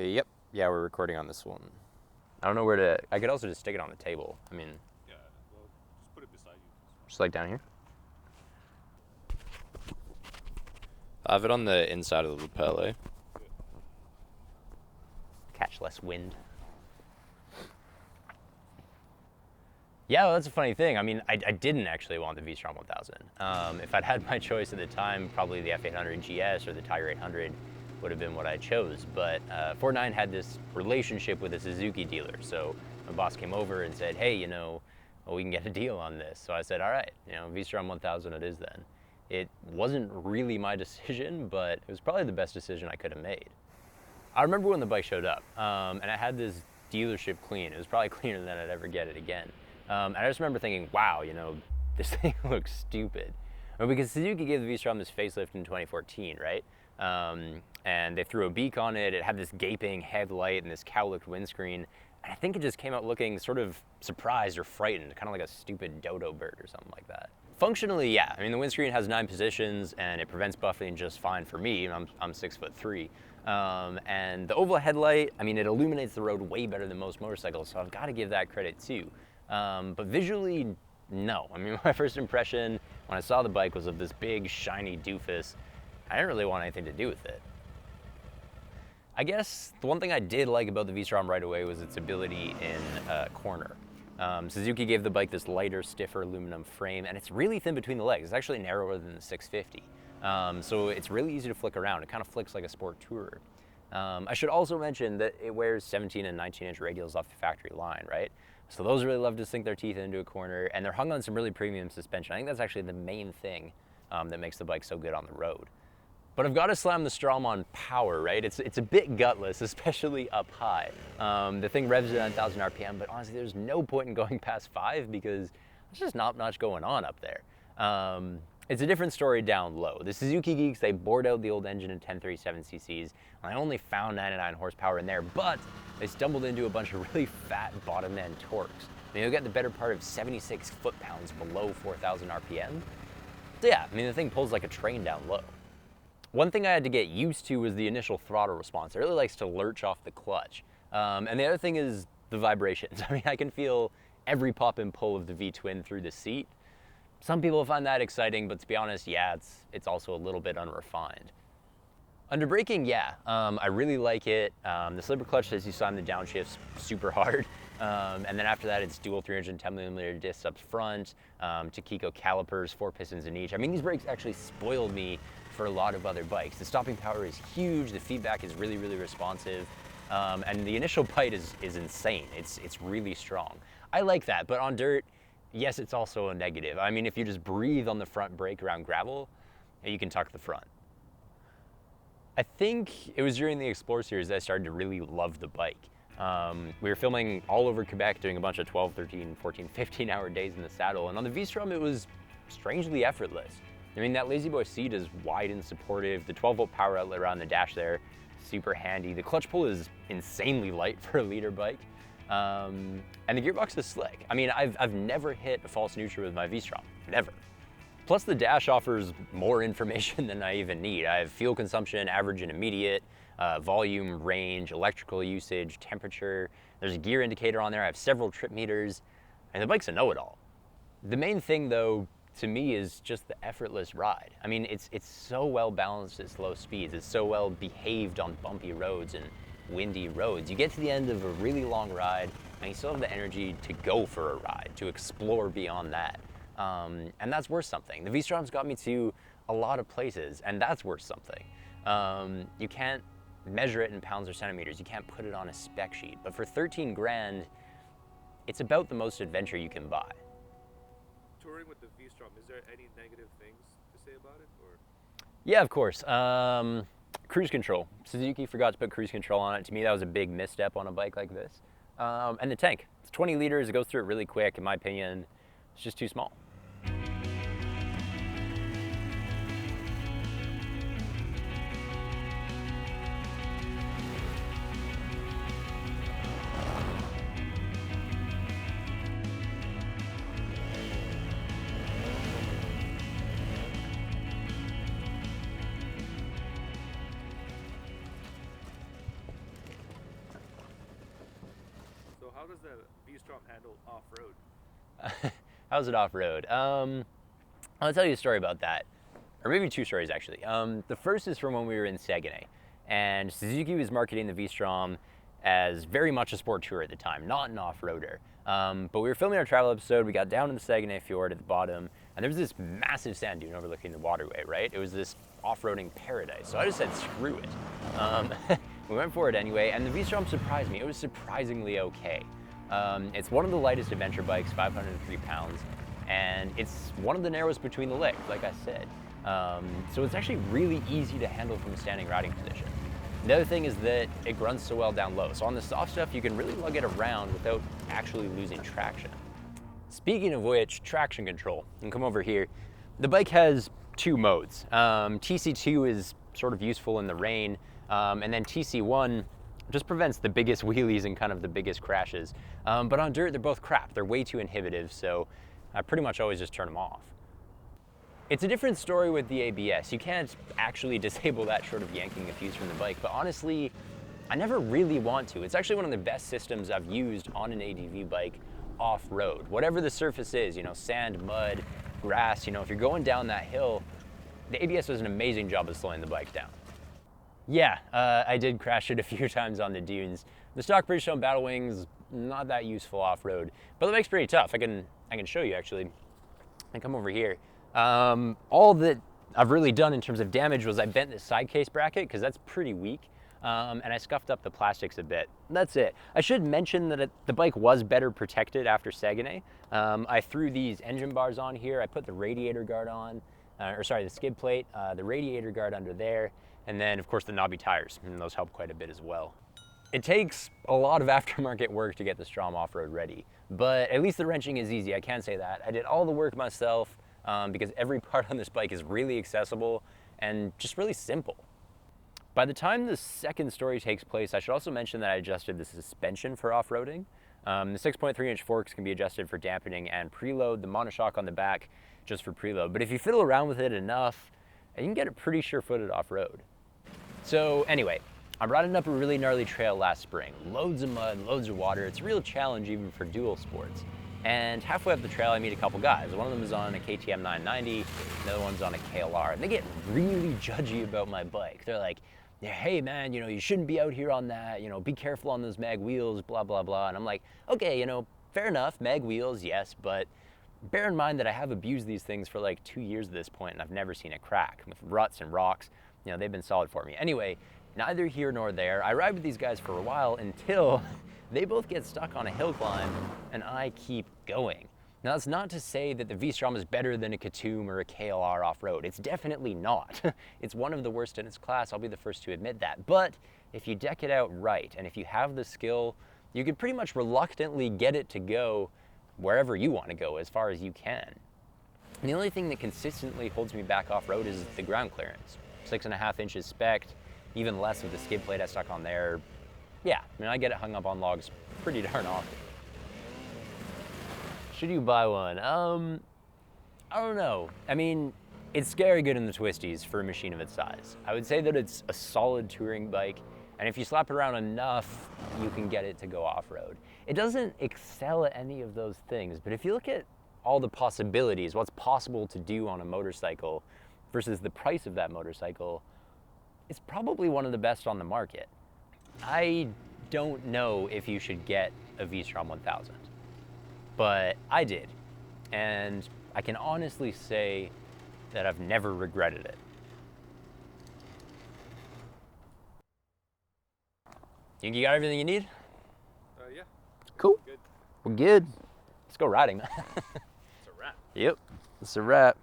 Yep. Yeah, we're recording on this one. I don't know where to... I could also just stick it on the table. I mean... Yeah, well, just put it beside you. Just like down here? I have it on the inside of the lapel, eh? Good. Catch less wind. Yeah, well, that's a funny thing. I mean, I didn't actually want the V-Strom 1000. If I'd had my choice at the time, probably the F800 GS or the Tiger 800 would have been what I chose. But FortNine had this relationship with a Suzuki dealer. So my boss came over and said, hey, well, we can get a deal on this. So I said, all right, V-Strom 1000 it is then. It wasn't really my decision, but it was probably the best decision I could have made. I remember when the bike showed up, and I had this dealership clean. It was probably cleaner than I'd ever get it again. And I just remember thinking, wow, this thing looks stupid. Well, because Suzuki gave the V-Strom this facelift in 2014, right? And they threw a beak on it. It had this gaping headlight and this cowlicked windscreen. And I think it just came out looking sort of surprised or frightened, kind of like a stupid dodo bird or something like that. Functionally, yeah. I mean, the windscreen has 9 positions and it prevents buffeting just fine for me. I'm 6'3". And the oval headlight, I mean, it illuminates the road way better than most motorcycles, so I've got to give that credit too. But visually, no. I mean, my first impression when I saw the bike was of this big, shiny doofus. I didn't really want anything to do with it. I guess the one thing I did like about the V-Strom right away was its ability in corner. Suzuki gave the bike this lighter, stiffer aluminum frame, and it's really thin between the legs. It's actually narrower than the 650. So it's really easy to flick around. It kind of flicks like a sport tourer. I should also mention that it wears 17 and 19-inch radials off the factory line, right? So those really love to sink their teeth into a corner, and they're hung on some really premium suspension. I think that's actually the main thing that makes the bike so good on the road. But I've got to slam the Strom on power, right? It's a bit gutless, especially up high. The thing revs at 1,000 RPM, but honestly, there's no point in going past 5 because there's just not much going on up there. It's a different story down low. The Suzuki geeks, they bored out the old engine in 1037 cc's, and I only found 99 horsepower in there, but they stumbled into a bunch of really fat bottom end torques. I mean, you'll get the better part of 76 foot-pounds below 4,000 RPM. So yeah, I mean, the thing pulls like a train down low. One thing I had to get used to was the initial throttle response. It really likes to lurch off the clutch. And the other thing is the vibrations. I mean, I can feel every pop and pull of the V-twin through the seat. Some people find that exciting, but to be honest, yeah, it's also a little bit unrefined. Under braking, yeah, I really like it. The slipper clutch, as you saw in the downshifts, super hard. And then after that, it's dual 310mm discs up front, Takiko calipers, 4 pistons in each. I mean, these brakes actually spoiled me for a lot of other bikes. The stopping power is huge, the feedback is really, really responsive, and the initial bite is insane. It's really strong. I like that, but on dirt, yes, it's also a negative. I mean, if you just breathe on the front brake around gravel, you can tuck the front. I think it was during the Explore series that I started to really love the bike. We were filming all over Quebec, doing a bunch of 12, 13, 14, 15-hour days in the saddle, and on the V-Strom, it was strangely effortless. I mean, that Lazy Boy seat is wide and supportive. The 12-volt power outlet around the dash there, super handy. The clutch pull is insanely light for a liter bike. And the gearbox is slick. I mean, I've never hit a false neutral with my V-Strom, never. Plus the dash offers more information than I even need. I have fuel consumption, average and immediate, volume, range, electrical usage, temperature. There's a gear indicator on there. I have several trip meters, and the bike's a know-it-all. The main thing though, to me, is just the effortless ride. I mean, it's so well balanced at slow speeds. It's so well behaved on bumpy roads and windy roads. You get to the end of a really long ride and you still have the energy to go for a ride, to explore beyond that. And that's worth something. The V-Strom's got me to a lot of places, and that's worth something. You can't measure it in pounds or centimeters. You can't put it on a spec sheet. But for 13 grand, it's about the most adventure you can buy. Touring with the V-Strom, is there any negative things to say about it? Or? Yeah, of course. Cruise control. Suzuki forgot to put cruise control on it. To me, that was a big misstep on a bike like this. And the tank. It's 20 liters. It goes through it really quick. In my opinion, it's just too small. how does the V-Strom handle off-road? How's it off-road? I'll tell you a story about that. Or maybe two stories, actually. The first is from when we were in Saguenay. And Suzuki was marketing the V-Strom as very much a sport tourer at the time, not an off-roader. But we were filming our travel episode, we got down to the Saguenay Fjord at the bottom, and there was this massive sand dune overlooking the waterway, right? It was this off-roading paradise. So I just said, screw it. We went for it anyway, and the V-Strom surprised me. It was surprisingly okay. It's one of the lightest adventure bikes, 503 pounds, and it's one of the narrowest between the legs, like I said. So it's actually really easy to handle from a standing riding position. The other thing is that it grunts so well down low. So on the soft stuff, you can really lug it around without actually losing traction. Speaking of which, traction control. You can come over here. The bike has two modes. TC2 is sort of useful in the rain, and then TC1 just prevents the biggest wheelies and kind of the biggest crashes. But on dirt, they're both crap. They're way too inhibitive, so I pretty much always just turn them off. It's a different story with the ABS. You can't actually disable that short of yanking a fuse from the bike, but honestly, I never really want to. It's actually one of the best systems I've used on an ADV bike off-road. Whatever the surface is, you know, sand, mud, grass, you know, if you're going down that hill, the ABS does an amazing job of slowing the bike down. Yeah, I did crash it a few times on the dunes. The stock Bridgestone Battle Wings, not that useful off-road, but the bike's pretty tough. I can show you actually. I come over here. All that I've really done in terms of damage was I bent this side case bracket because that's pretty weak, and I scuffed up the plastics a bit. That's it. I should mention that the bike was better protected after Saguenay. I threw these engine bars on here. I put the radiator guard on, the skid plate, the radiator guard under there, and then of course the knobby tires, and those help quite a bit as well. It takes a lot of aftermarket work to get the Strom off-road ready, but at least the wrenching is easy, I can say that. I did all the work myself. Because every part on this bike is really accessible and just really simple. By the time the second story takes place, I should also mention that I adjusted the suspension for off-roading. The 6.3-inch forks can be adjusted for dampening and preload, the monoshock on the back just for preload. But if you fiddle around with it enough, you can get it pretty sure-footed off-road. So anyway, I'm riding up a really gnarly trail last spring. Loads of mud, loads of water. It's a real challenge even for dual sports. And halfway up the trail, I meet a couple guys. One of them is on a KTM 990, the other one's on a KLR. And they get really judgy about my bike. They're like, hey man, you know, you shouldn't be out here on that, you know, be careful on those mag wheels, blah, blah, blah. And I'm like, okay, you know, fair enough, mag wheels, yes, but bear in mind that I have abused these things for like 2 years at this point and I've never seen it crack. With ruts and rocks, you know, they've been solid for me. Anyway, neither here nor there. I ride with these guys for a while until they both get stuck on a hill climb and I keep going. Now that's not to say that the V-Strom is better than a Katoom or a KLR off-road. It's definitely not. It's one of the worst in its class, I'll be the first to admit that. But if you deck it out right, and if you have the skill, you can pretty much reluctantly get it to go wherever you want to go as far as you can. And the only thing that consistently holds me back off-road is the ground clearance. 6.5 inches spec'd, even less with the skid plate I stuck on there. Yeah, I mean, I get it hung up on logs pretty darn often. Should you buy one? I don't know. I mean, it's scary good in the twisties for a machine of its size. I would say that it's a solid touring bike, and if you slap it around enough, you can get it to go off-road. It doesn't excel at any of those things, but if you look at all the possibilities, what's possible to do on a motorcycle versus the price of that motorcycle, it's probably one of the best on the market. I don't know if you should get a V-Strom 1000, but I did, and I can honestly say that I've never regretted it. Think you got everything you need? Yeah. Cool. Good. We're good. Let's go riding. It's a wrap. Yep, it's a wrap.